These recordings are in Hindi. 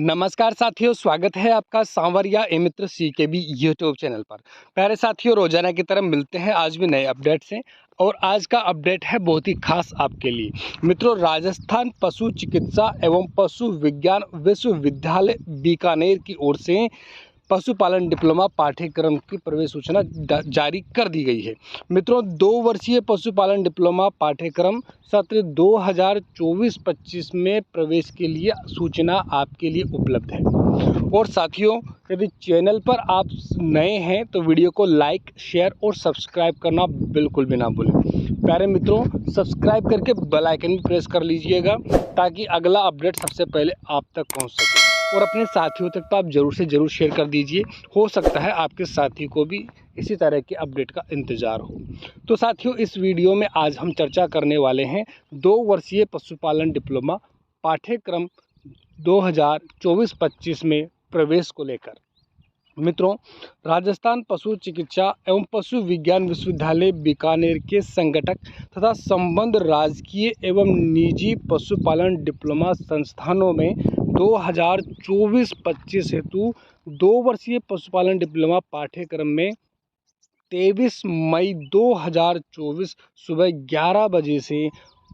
नमस्कार साथियों, स्वागत है आपका सांवरिया ए मित्र सीकेबी यूट्यूब चैनल पर। प्यारे साथियों, रोजाना की तरह मिलते हैं आज भी नए अपडेट से। और आज का अपडेट है बहुत ही खास आपके लिए मित्रों। राजस्थान पशु चिकित्सा एवं पशु विज्ञान विश्वविद्यालय बीकानेर की ओर से पशुपालन डिप्लोमा पाठ्यक्रम की प्रवेश सूचना जारी कर दी गई है। मित्रों, 2 वर्षीय पशुपालन डिप्लोमा पाठ्यक्रम सत्र 2024-25 में प्रवेश के लिए सूचना आपके लिए उपलब्ध है। और साथियों, यदि चैनल पर आप नए हैं तो वीडियो को लाइक, शेयर और सब्सक्राइब करना बिल्कुल भी ना भूलें। प्यारे मित्रों, सब्सक्राइब करके बेल आइकन भी प्रेस कर लीजिएगा ताकि अगला अपडेट सबसे पहले आप तक पहुंच सके। और अपने साथियों तक तो आप ज़रूर से ज़रूर शेयर कर दीजिए। हो सकता है आपके साथी को भी इसी तरह के अपडेट का इंतज़ार हो। तो साथियों, इस वीडियो में आज हम चर्चा करने वाले हैं 2 वर्षीय पशुपालन डिप्लोमा पाठ्यक्रम 2024-25 में प्रवेश को लेकर। मित्रों, राजस्थान पशु चिकित्सा एवं पशु विज्ञान विश्वविद्यालय बीकानेर के संगठक तथा संबद्ध राजकीय एवं निजी पशुपालन डिप्लोमा संस्थानों में 2024-25 हेतु 2 वर्षीय पशुपालन डिप्लोमा पाठ्यक्रम में 23 मई 2024 सुबह 11 बजे से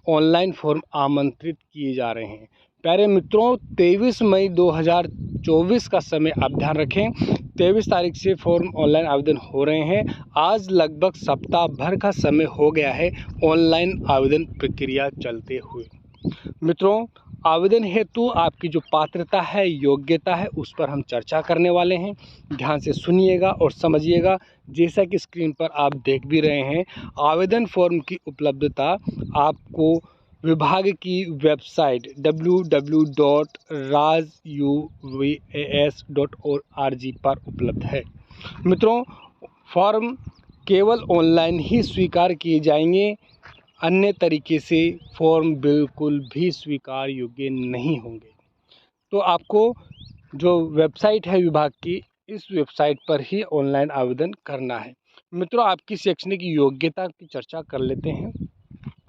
ऑनलाइन फॉर्म आमंत्रित किए जा रहे हैं। प्यारे मित्रों, 23 मई 2024 का समय आप ध्यान रखें। 23 तारीख से फॉर्म ऑनलाइन आवेदन हो रहे हैं। आज लगभग सप्ताह भर का समय हो गया है ऑनलाइन आवेदन प्रक्रिया चलते हुए। मित्रों, आवेदन हेतु आपकी जो पात्रता है, योग्यता है, उस पर हम चर्चा करने वाले हैं। ध्यान से सुनिएगा और समझिएगा। जैसा कि स्क्रीन पर आप देख भी रहे हैं, आवेदन फॉर्म की उपलब्धता आपको विभाग की वेबसाइट www.rajuvas.org पर उपलब्ध है। मित्रों, फॉर्म केवल ऑनलाइन ही स्वीकार किए जाएंगे, अन्य तरीके से फॉर्म बिल्कुल भी स्वीकार योग्य नहीं होंगे। तो आपको जो वेबसाइट है विभाग की, इस वेबसाइट पर ही ऑनलाइन आवेदन करना है। मित्रों, आपकी शैक्षणिक योग्यता की चर्चा कर लेते हैं।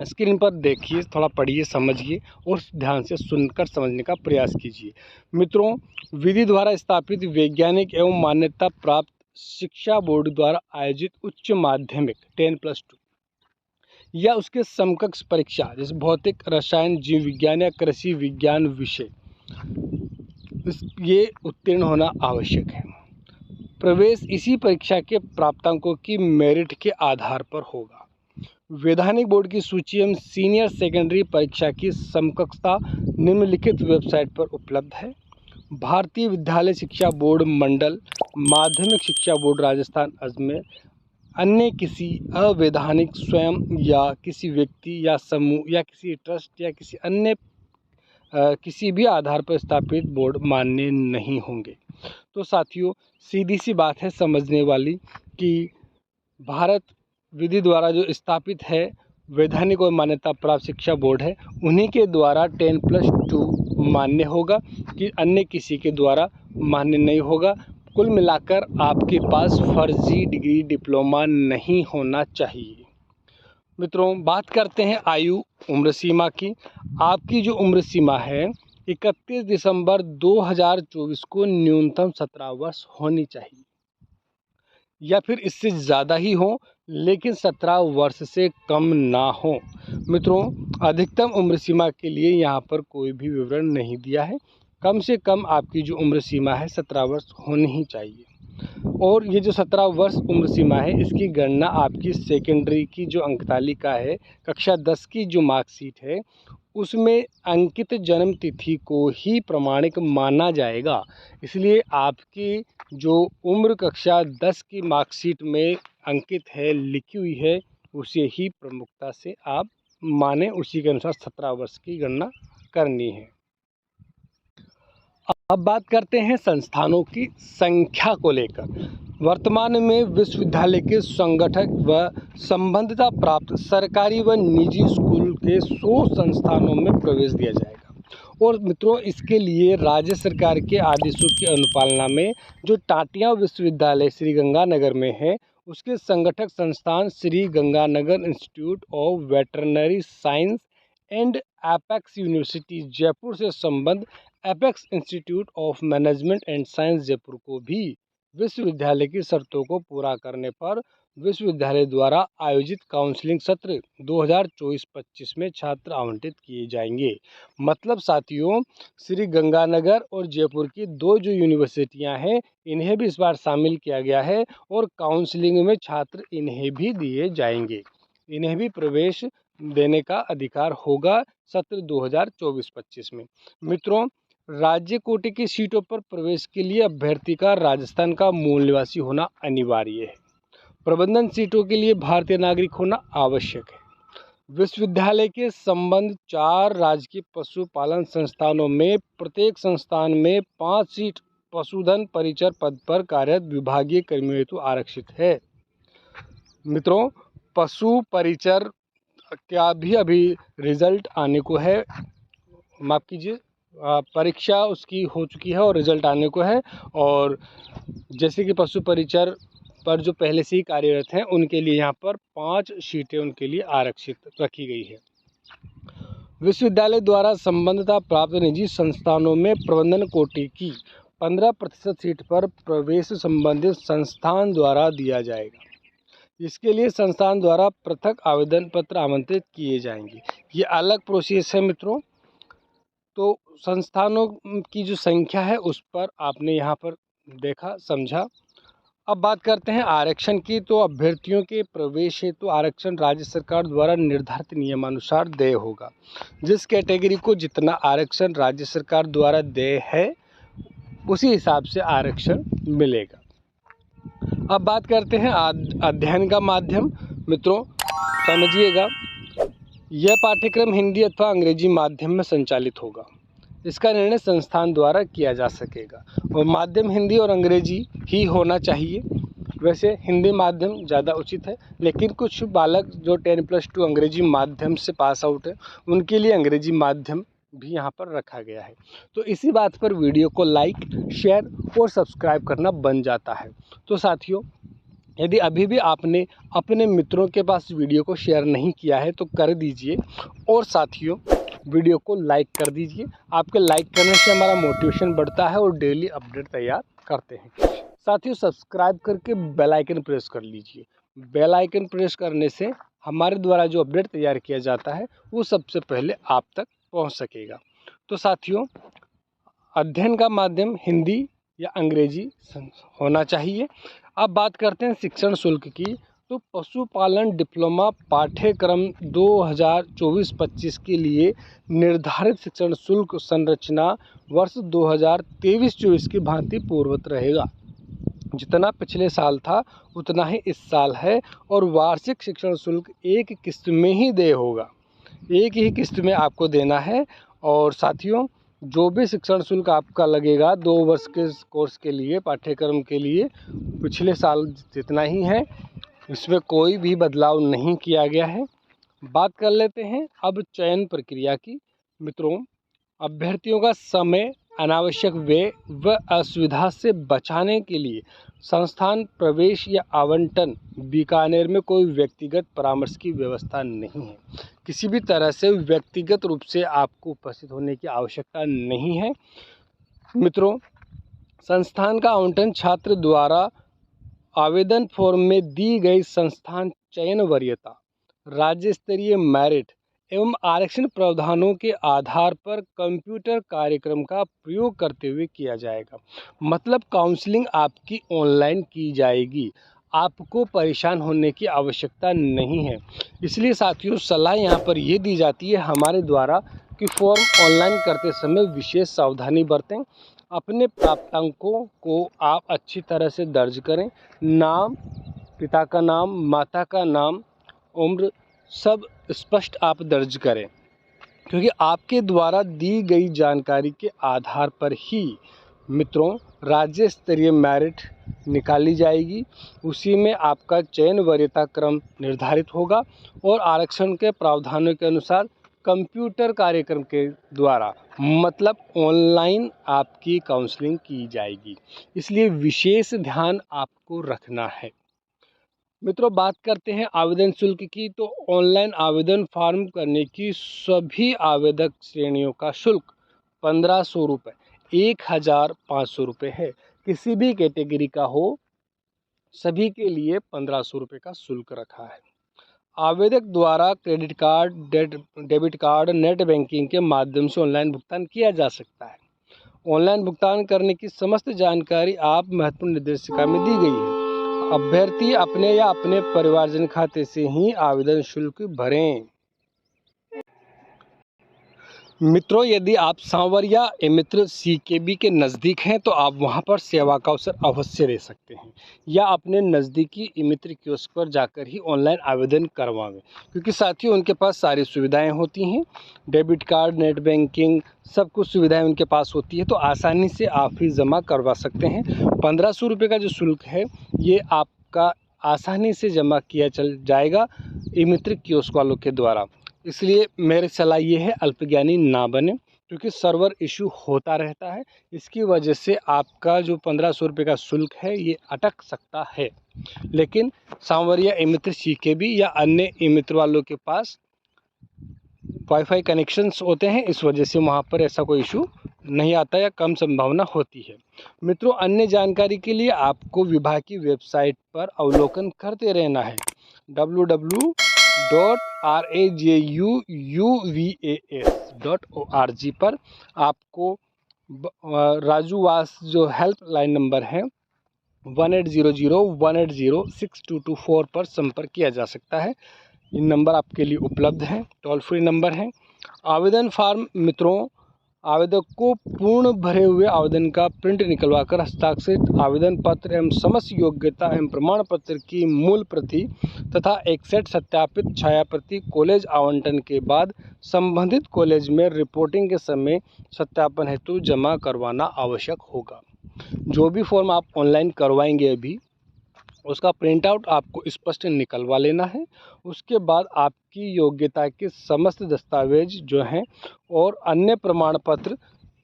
स्क्रीन पर देखिए, थोड़ा पढ़िए, समझिए और ध्यान से सुनकर समझने का प्रयास कीजिए। मित्रों, विधि द्वारा स्थापित वैज्ञानिक एवं मान्यता प्राप्त शिक्षा बोर्ड द्वारा आयोजित उच्च माध्यमिक 10+2 या उसके समकक्ष परीक्षा जैसे भौतिक, रसायन, जीव विज्ञान या कृषि विज्ञान विषय, ये उत्तीर्ण होना आवश्यक है। प्रवेश इसी परीक्षा के प्राप्तांकों की मेरिट के आधार पर होगा। वैधानिक बोर्ड की सूची एवं सीनियर सेकेंडरी परीक्षा की समकक्षता निम्नलिखित वेबसाइट पर उपलब्ध है। भारतीय विद्यालय शिक्षा बोर्ड मंडल, माध्यमिक शिक्षा बोर्ड राजस्थान अजमेर, अन्य किसी अवैधानिक स्वयं या किसी व्यक्ति या समूह या किसी ट्रस्ट या किसी अन्य किसी भी आधार पर स्थापित बोर्ड मान्य नहीं होंगे। तो साथियों, सीधी सी बात है समझने वाली कि भारत विधि द्वारा जो स्थापित है, वैधानिक और मान्यता प्राप्त शिक्षा बोर्ड है, उन्हीं के द्वारा 10+2 मान्य होगा कि अन्य किसी के द्वारा मान्य नहीं होगा। कुल मिलाकर आपके पास फर्जी डिग्री डिप्लोमा नहीं होना चाहिए। मित्रों, बात करते हैं आयु उम्र सीमा की। आपकी जो उम्र सीमा है, 31 दिसंबर 2024 को न्यूनतम 17 वर्ष होनी चाहिए या फिर इससे ज़्यादा ही हो, लेकिन 17 वर्ष से कम ना हो। मित्रों, अधिकतम उम्र सीमा के लिए यहाँ पर कोई भी विवरण नहीं दिया है। कम से कम आपकी जो उम्र सीमा है 17 वर्ष होनी ही चाहिए। और ये जो 17 वर्ष उम्र सीमा है, इसकी गणना आपकी सेकेंडरी की जो अंकतालिका है, कक्षा 10 की जो मार्कशीट है, उसमें अंकित जन्म तिथि को ही प्रमाणिक माना जाएगा। इसलिए आपकी जो उम्र कक्षा 10 की मार्कशीट में अंकित है, लिखी हुई है, उसे ही प्रमुखता से आप माने, उसी के अनुसार 17 वर्ष की गणना करनी है। अब बात करते हैं संस्थानों की संख्या को लेकर। वर्तमान में विश्वविद्यालय के संगठक व संबद्धता प्राप्त सरकारी व निजी स्कूल के 100 संस्थानों में प्रवेश दिया जाएगा। और मित्रों, इसके लिए राज्य सरकार के आदेशों की अनुपालना में जो टाटियाँ विश्वविद्यालय श्री गंगानगर में है, उसके संगठक संस्थान Shri Ganganagar institute of veterinary science and apex university Jaipur से संबद्ध apex institute of management and science Jaipur को भी विश्वविद्यालय की शर्तों को पूरा करने पर विश्वविद्यालय द्वारा आयोजित काउंसलिंग सत्र 2024-25 में छात्र आवंटित किए जाएंगे। मतलब साथियों, श्री गंगानगर और जयपुर की दो जो यूनिवर्सिटियां हैं, इन्हें भी इस बार शामिल किया गया है और काउंसलिंग में छात्र इन्हें भी दिए जाएंगे। इन्हें भी प्रवेश देने का अधिकार होगा सत्र 2024-25 में। मित्रों, राज्य कोटि की सीटों पर प्रवेश के लिए अभ्यर्थी का राजस्थान का मूल निवासी होना अनिवार्य है। प्रबंधन सीटों के लिए भारतीय नागरिक होना आवश्यक है। विश्वविद्यालय के संबंध 4 राजकीय पशुपालन संस्थानों में प्रत्येक संस्थान में 5 सीट पशुधन परिचर पद पर कार्यरत विभागीय कर्मियों हेतु आरक्षित है। मित्रों, पशु परिचर का भी अभी रिजल्ट आने को है, माफ़ कीजिए, परीक्षा उसकी हो चुकी है और रिजल्ट आने को है। और जैसे कि पशु परिचर पर जो पहले से ही कार्यरत हैं, उनके लिए यहाँ पर 5 सीटें उनके लिए आरक्षित रखी गई है। विश्वविद्यालय द्वारा संबद्धता प्राप्त निजी संस्थानों में प्रबंधन कोटि की 15% सीट पर प्रवेश संबंधित संस्थान द्वारा दिया जाएगा। इसके लिए संस्थान द्वारा पृथक आवेदन पत्र आमंत्रित किए जाएंगे। ये अलग प्रोसेस है मित्रों। तो संस्थानों की जो संख्या है उस पर आपने यहाँ पर देखा, समझा। अब बात करते हैं आरक्षण की। तो अभ्यर्थियों के प्रवेश हेतु आरक्षण राज्य सरकार द्वारा निर्धारित नियमानुसार देय होगा। जिस कैटेगरी को जितना आरक्षण राज्य सरकार द्वारा देय है, उसी हिसाब से आरक्षण मिलेगा। अब बात करते हैं अध्ययन का माध्यम। मित्रों समझिएगा, यह पाठ्यक्रम हिंदी अथवा अंग्रेजी माध्यम में संचालित होगा। इसका निर्णय संस्थान द्वारा किया जा सकेगा और माध्यम हिंदी और अंग्रेजी ही होना चाहिए। वैसे हिंदी माध्यम ज़्यादा उचित है, लेकिन कुछ बालक जो 10+2 अंग्रेजी माध्यम से पास आउट है, उनके लिए अंग्रेजी माध्यम भी यहाँ पर रखा गया है। तो इसी बात पर वीडियो को लाइक, शेयर और सब्सक्राइब करना बन जाता है। तो साथियों, यदि अभी भी आपने अपने मित्रों के पास वीडियो को शेयर नहीं किया है तो कर दीजिए और साथियों वीडियो को लाइक कर दीजिए। आपके लाइक करने से हमारा मोटिवेशन बढ़ता है और डेली अपडेट तैयार करते हैं। साथियों, सब्सक्राइब करके बेल आइकन प्रेस कर लीजिए। बेल आइकन प्रेस करने से हमारे द्वारा जो अपडेट तैयार किया जाता है वो सबसे पहले आप तक पहुंच सकेगा। तो साथियों, अध्ययन का माध्यम हिंदी या अंग्रेजी होना चाहिए। अब बात करते हैं शिक्षण शुल्क की। तो पशुपालन डिप्लोमा पाठ्यक्रम 2024-25 के लिए निर्धारित शिक्षण शुल्क संरचना वर्ष 2023-24 की भांति पूर्ववत रहेगा। जितना पिछले साल था उतना ही इस साल है और वार्षिक शिक्षण शुल्क एक किस्त में ही देय होगा। एक ही किस्त में आपको देना है। और साथियों, जो भी शिक्षण शुल्क आपका लगेगा 2 वर्ष के कोर्स के लिए, पाठ्यक्रम के लिए, पिछले साल जितना ही है, इसमें कोई भी बदलाव नहीं किया गया है। बात कर लेते हैं अब चयन प्रक्रिया की। मित्रों, अभ्यर्थियों का समय, अनावश्यक व्यय व असुविधा से बचाने के लिए संस्थान प्रवेश या आवंटन बीकानेर में कोई व्यक्तिगत परामर्श की व्यवस्था नहीं है। किसी भी तरह से व्यक्तिगत रूप से आपको उपस्थित होने की आवश्यकता नहीं है। मित्रों, संस्थान का आवंटन छात्र द्वारा आवेदन फॉर्म में दी गई संस्थान चयन वरीयता, राज्य स्तरीय मेरिट एवं आरक्षण प्रावधानों के आधार पर कंप्यूटर कार्यक्रम का प्रयोग करते हुए किया जाएगा। मतलब काउंसलिंग आपकी ऑनलाइन की जाएगी। आपको परेशान होने की आवश्यकता नहीं है। इसलिए साथियों, सलाह यहाँ पर ये दी जाती है हमारे द्वारा कि फॉर्म ऑनलाइन करते समय विशेष सावधानी बरतें। अपने प्राप्तांकों को आप अच्छी तरह से दर्ज करें। नाम, पिता का नाम, माता का नाम, उम्र सब स्पष्ट आप दर्ज करें, क्योंकि आपके द्वारा दी गई जानकारी के आधार पर ही मित्रों राज्य स्तरीय मेरिट निकाली जाएगी। उसी में आपका चयन वरीयता क्रम निर्धारित होगा और आरक्षण के प्रावधानों के अनुसार कंप्यूटर कार्यक्रम के द्वारा, मतलब ऑनलाइन, आपकी काउंसलिंग की जाएगी। इसलिए विशेष ध्यान आपको रखना है। मित्रों, बात करते हैं आवेदन शुल्क की। तो ऑनलाइन आवेदन फॉर्म करने की सभी आवेदक श्रेणियों का शुल्क 1500 रुपये, 1500 रुपये है। किसी भी कैटेगरी का हो, सभी के लिए 1500 रुपये का शुल्क रखा है। आवेदक द्वारा credit card, debit card, net banking के माध्यम से ऑनलाइन भुगतान किया जा सकता है। ऑनलाइन भुगतान करने की समस्त जानकारी आप महत्वपूर्ण निर्देशिका में दी गई है। अभ्यर्थी अपने या अपने परिवारजन खाते से ही आवेदन शुल्क भरें। मित्रों, यदि आप सांवरिया मित्र CKB के नज़दीक हैं तो आप वहां पर सेवा का अवसर अवश्य ले सकते हैं, या अपने नज़दीकी मित्र कियोस्क पर जाकर ही ऑनलाइन आवेदन करवाएं, क्योंकि साथियों उनके पास सारी सुविधाएं होती हैं। डेबिट कार्ड, नेट बैंकिंग, सब कुछ सुविधाएं उनके पास होती है, तो आसानी से आप ही जमा करवा सकते हैं। 1500 रुपये का जो शुल्क है, ये आपका आसानी से जमा किया चल जाएगा मित्र कियोस्क वालों के द्वारा। इसलिए मेरी सलाह ये है, अल्पज्ञानी ना बने, क्योंकि सर्वर इशू होता रहता है। इसकी वजह से आपका जो 1500 रुपये का शुल्क है ये अटक सकता है। लेकिन सांवरिया मित्र CKB या अन्य मित्र वालों के पास वाईफाई कनेक्शंस होते हैं, इस वजह से वहाँ पर ऐसा कोई इशू नहीं आता या कम संभावना होती है। मित्रों, अन्य जानकारी के लिए आपको विभाग की वेबसाइट पर अवलोकन करते रहना है। www.rajuuvas.org पर आपको राजूवास जो हेल्पलाइन नंबर है 1800-180-6224 पर संपर्क किया जा सकता है। ये नंबर आपके लिए उपलब्ध है, टोल फ्री नंबर है। आवेदन फॉर्म मित्रों, आवेदक को पूर्ण भरे हुए आवेदन का प्रिंट निकलवाकर हस्ताक्षरित आवेदन पत्र एवं समस्त योग्यता एवं प्रमाण पत्र की मूल प्रति तथा एक सेट सत्यापित छाया प्रति कॉलेज आवंटन के बाद संबंधित कॉलेज में रिपोर्टिंग के समय सत्यापन हेतु जमा करवाना आवश्यक होगा। जो भी फॉर्म आप ऑनलाइन करवाएंगे अभी, उसका प्रिंट आउट आपको स्पष्ट निकलवा लेना है। उसके बाद आपकी योग्यता के समस्त दस्तावेज जो हैं और अन्य प्रमाण पत्र,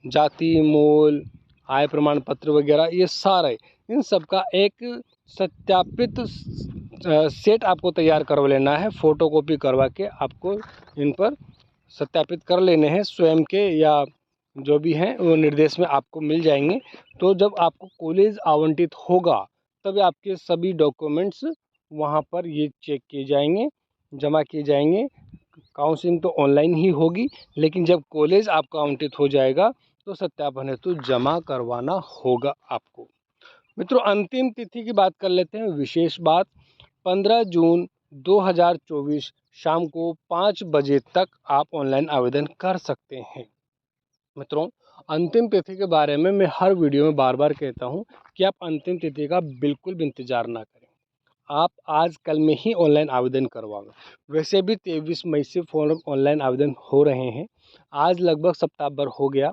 जाति, मूल, आय प्रमाण पत्र वगैरह, ये सारे इन सब का एक सत्यापित सेट आपको तैयार करवा लेना है। फ़ोटोकॉपी करवा के आपको इन पर सत्यापित कर लेने हैं। स्वयं के या जो भी हैं वो निर्देश में आपको मिल जाएंगे। तो जब आपको कॉलेज आवंटित होगा तब आपके सभी डॉक्यूमेंट्स वहाँ पर ये चेक किए जाएंगे, जमा किए जाएंगे। काउंसलिंग तो ऑनलाइन ही होगी, लेकिन जब कॉलेज आपका आवंटित हो जाएगा तो सत्यापन हेतु जमा करवाना होगा आपको। मित्रों, अंतिम तिथि की बात कर लेते हैं। विशेष बात, 15 जून 2024 शाम को 5 बजे तक आप ऑनलाइन आवेदन कर सकते हैं। मित्रों, अंतिम तिथि के बारे में मैं हर वीडियो में बार बार कहता हूं कि आप अंतिम तिथि का बिल्कुल भी इंतज़ार ना करें। आप आज कल में ही ऑनलाइन आवेदन करवाएं। वैसे भी 23 मई से फॉर्म ऑनलाइन आवेदन हो रहे हैं। आज लगभग सप्ताह भर हो गया।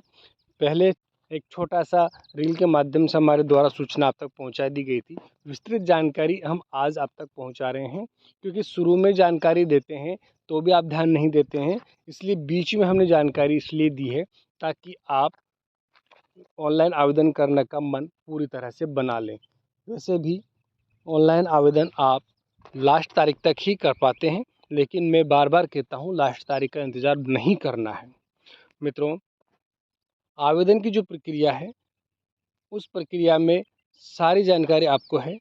पहले एक छोटा सा रील के माध्यम से हमारे द्वारा सूचना आप तक पहुंचा दी गई थी। विस्तृत जानकारी हम आज आप तक पहुंचा रहे हैं, क्योंकि शुरू में जानकारी देते हैं तो भी आप ध्यान नहीं देते हैं, इसलिए बीच में हमने जानकारी इसलिए दी है ताकि आप ऑनलाइन आवेदन करने का मन पूरी तरह से बना लें। वैसे भी ऑनलाइन आवेदन आप लास्ट तारीख तक ही कर पाते हैं, लेकिन मैं बार बार कहता हूँ लास्ट तारीख का इंतज़ार नहीं करना है। मित्रों, आवेदन की जो प्रक्रिया है उस प्रक्रिया में सारी जानकारी आपको है।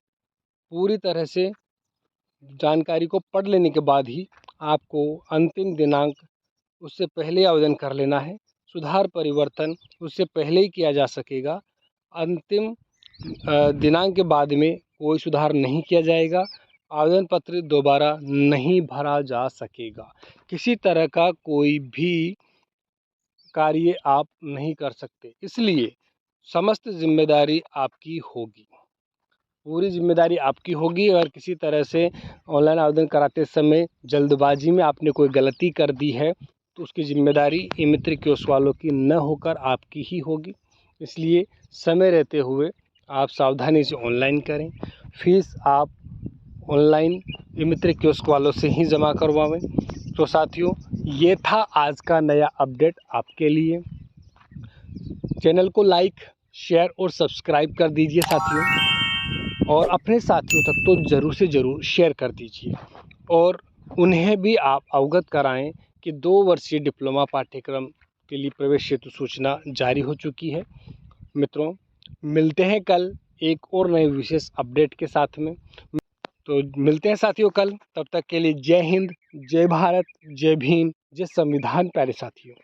पूरी तरह से जानकारी को पढ़ लेने के बाद ही आपको अंतिम दिनांक उससे पहले आवेदन कर लेना है। सुधार परिवर्तन उससे पहले ही किया जा सकेगा। अंतिम दिनांक के बाद में कोई सुधार नहीं किया जाएगा। आवेदन पत्र दोबारा नहीं भरा जा सकेगा। किसी तरह का कोई भी कार्य आप नहीं कर सकते, इसलिए समस्त जिम्मेदारी आपकी होगी। पूरी जिम्मेदारी आपकी होगी। अगर किसी तरह से ऑनलाइन आवेदन कराते समय जल्दबाजी में आपने कोई गलती कर दी है तो उसकी जिम्मेदारी मित्र कियोस्क वालों की न होकर आपकी ही होगी। इसलिए समय रहते हुए आप सावधानी से ऑनलाइन करें। फीस आप ऑनलाइन मित्र कियोस्क वालों से ही जमा करवाएं। तो साथियों, ये था आज का नया अपडेट आपके लिए। चैनल को लाइक, शेयर और सब्सक्राइब कर दीजिए साथियों, और अपने साथियों तक तो ज़रूर से ज़रूर शेयर कर दीजिए, और उन्हें भी आप अवगत कराएं कि 2 वर्षीय डिप्लोमा पाठ्यक्रम के लिए प्रवेश हेतु सूचना जारी हो चुकी है। मित्रों, मिलते हैं कल एक और नए विशेष अपडेट के साथ में। तो मिलते हैं साथियों कल, तब तक के लिए जय हिंद, जय भारत, जय भीम, जय संविधान प्यारे साथियों।